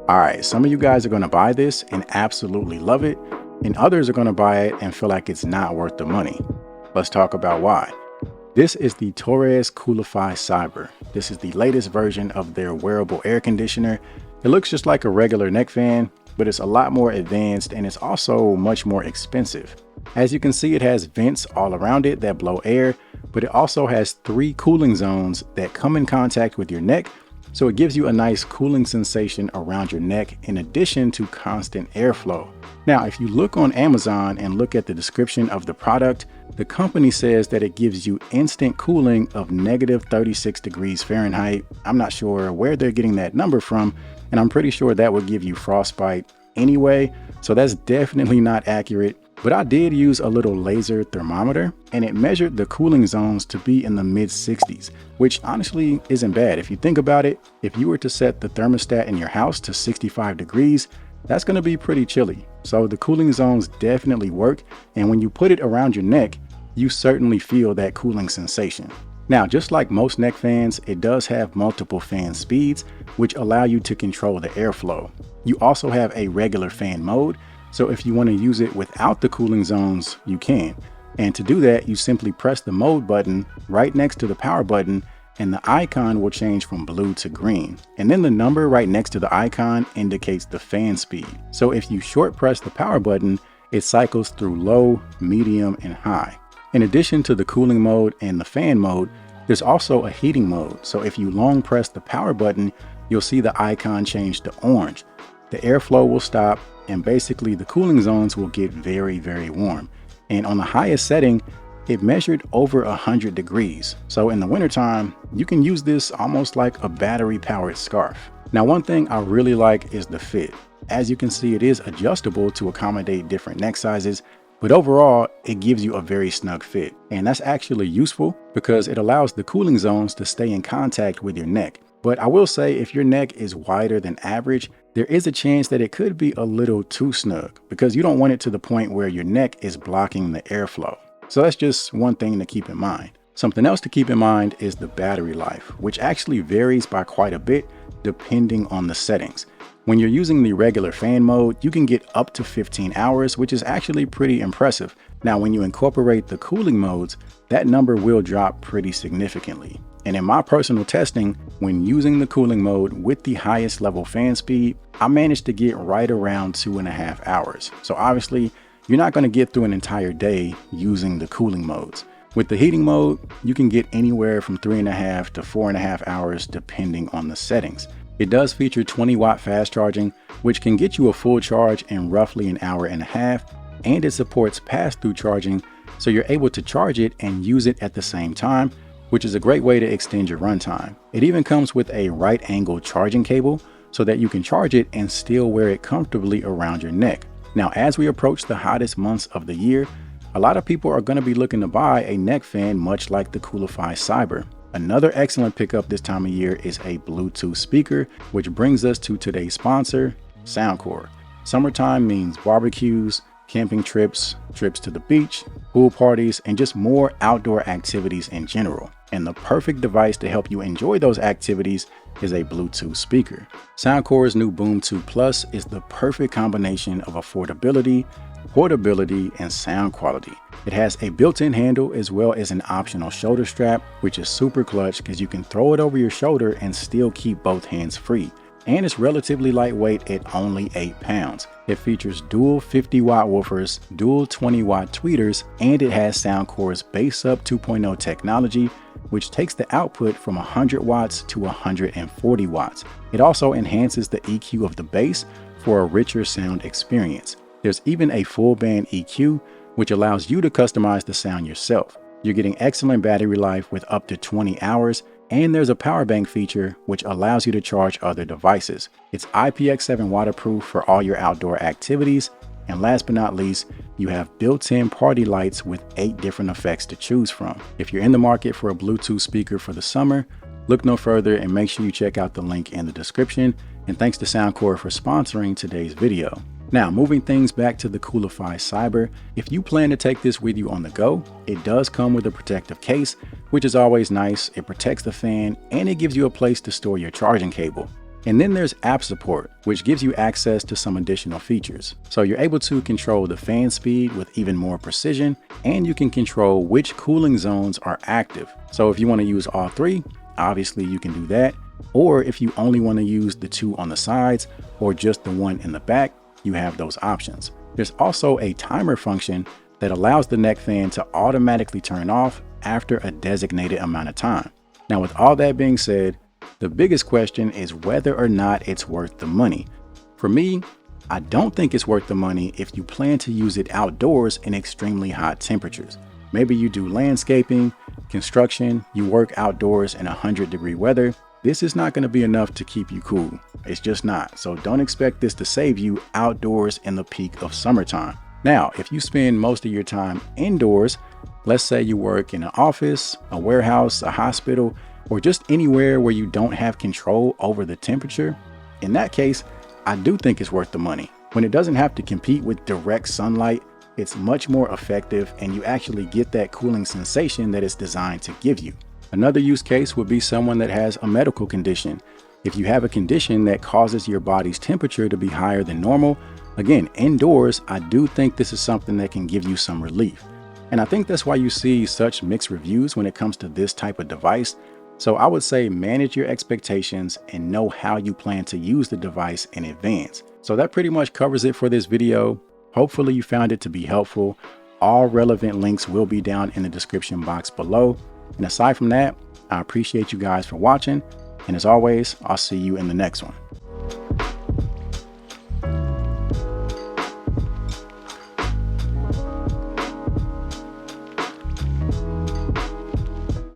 All right, some of you guys are going to buy this and absolutely love it, and others are going to buy it and feel like it's not worth the money. Let's talk about why. This is the Torras Coolify Cyber. This is the latest version of their wearable air conditioner. It looks just like a regular neck fan, but it's a lot more advanced and it's also much more expensive. As you can see, it has vents all around it that blow air, but it also has 3 cooling zones that come in contact with your neck. So it gives you a nice cooling sensation around your neck in addition to constant airflow. Now, if you look on Amazon and look at the description of the product, the company says that it gives you instant cooling of -36 degrees Fahrenheit. I'm not sure where they're getting that number from, and I'm pretty sure that would give you frostbite anyway. So that's definitely not accurate. But I did use a little laser thermometer and it measured the cooling zones to be in the mid-60s, which honestly isn't bad. If you think about it, if you were to set the thermostat in your house to 65 degrees, that's going to be pretty chilly. So the cooling zones definitely work. And when you put it around your neck, you certainly feel that cooling sensation. Now, just like most neck fans, it does have multiple fan speeds, which allow you to control the airflow. You also have a regular fan mode. So if you want to use it without the cooling zones, you can. And to do that, you simply press the mode button right next to the power button and the icon will change from blue to green. And then the number right next to the icon indicates the fan speed. So if you short press the power button, it cycles through low, medium, and high. In addition to the cooling mode and the fan mode, there's also a heating mode. So if you long press the power button, you'll see the icon change to orange. The airflow will stop and basically the cooling zones will get very, very warm. And on the highest setting, it measured over 100 degrees. So in the wintertime, you can use this almost like a battery powered scarf. Now, one thing I really like is the fit. As you can see, it is adjustable to accommodate different neck sizes, but overall, it gives you a very snug fit. And that's actually useful because it allows the cooling zones to stay in contact with your neck. But I will say if your neck is wider than average, there is a chance that it could be a little too snug because you don't want it to the point where your neck is blocking the airflow. So that's just one thing to keep in mind. Something else to keep in mind is the battery life, which actually varies by quite a bit depending on the settings. When you're using the regular fan mode, you can get up to 15 hours, which is actually pretty impressive. Now, when you incorporate the cooling modes, that number will drop pretty significantly. And in my personal testing, when using the cooling mode with the highest level fan speed, I managed to get right around 2.5 hours. So obviously, you're not going to get through an entire day using the cooling modes. With the heating mode, you can get anywhere from 3.5 to 4.5 hours depending on the settings. It does feature 20-watt fast charging, which can get you a full charge in roughly an hour and a half, and it supports pass-through charging, so you're able to charge it and use it at the same time, which is a great way to extend your runtime. It even comes with a right angle charging cable so that you can charge it and still wear it comfortably around your neck. Now, as we approach the hottest months of the year, a lot of people are going to be looking to buy a neck fan much like the Coolify Cyber. Another excellent pickup this time of year is a Bluetooth speaker, which brings us to today's sponsor, Soundcore. Summertime means barbecues, camping trips, trips to the beach, pool parties, and just more outdoor activities in general. And the perfect device to help you enjoy those activities is a Bluetooth speaker. Soundcore's new Boom 2 Plus is the perfect combination of affordability, portability, and sound quality. It has a built-in handle as well as an optional shoulder strap, which is super clutch because you can throw it over your shoulder and still keep both hands free. And it's relatively lightweight at only 8 pounds. It features dual 50-watt woofers, dual 20-watt tweeters, and it has Soundcore's Bass Up 2.0 technology, which takes the output from 100 watts to 140 watts. It also enhances the EQ of the bass for a richer sound experience. There's even a full band EQ, which allows you to customize the sound yourself. You're getting excellent battery life with up to 20 hours, and there's a power bank feature which allows you to charge other devices. It's IPX7 waterproof for all your outdoor activities. And last but not least, you have built-in party lights with 8 different effects to choose from. If you're in the market for a Bluetooth speaker for the summer, look no further and make sure you check out the link in the description. And thanks to Soundcore for sponsoring today's video. Now, moving things back to the Coolify Cyber, if you plan to take this with you on the go, it does come with a protective case, which is always nice. It protects the fan and it gives you a place to store your charging cable. And then there's app support, which gives you access to some additional features. So you're able to control the fan speed with even more precision, and you can control which cooling zones are active. So if you want to use all three, obviously you can do that. Or if you only want to use the two on the sides or just the one in the back, you have those options. There's also a timer function that allows the neck fan to automatically turn off after a designated amount of time. Now, with all that being said, the biggest question is whether or not it's worth the money. For me, I don't think it's worth the money if you plan to use it outdoors in extremely hot temperatures. Maybe you do landscaping, construction, you work outdoors in 100-degree weather. This is not going to be enough to keep you cool. It's just not. So don't expect this to save you outdoors in the peak of summertime. Now, if you spend most of your time indoors, let's say you work in an office, a warehouse, a hospital, or just anywhere where you don't have control over the temperature, in that case, I do think it's worth the money. When it doesn't have to compete with direct sunlight, it's much more effective and you actually get that cooling sensation that it's designed to give you. Another use case would be someone that has a medical condition. If you have a condition that causes your body's temperature to be higher than normal, again, indoors, I do think this is something that can give you some relief. And I think that's why you see such mixed reviews when it comes to this type of device. So I would say manage your expectations and know how you plan to use the device in advance. So that pretty much covers it for this video. Hopefully you found it to be helpful. All relevant links will be down in the description box below. And aside from that, I appreciate you guys for watching. And as always, I'll see you in the next one.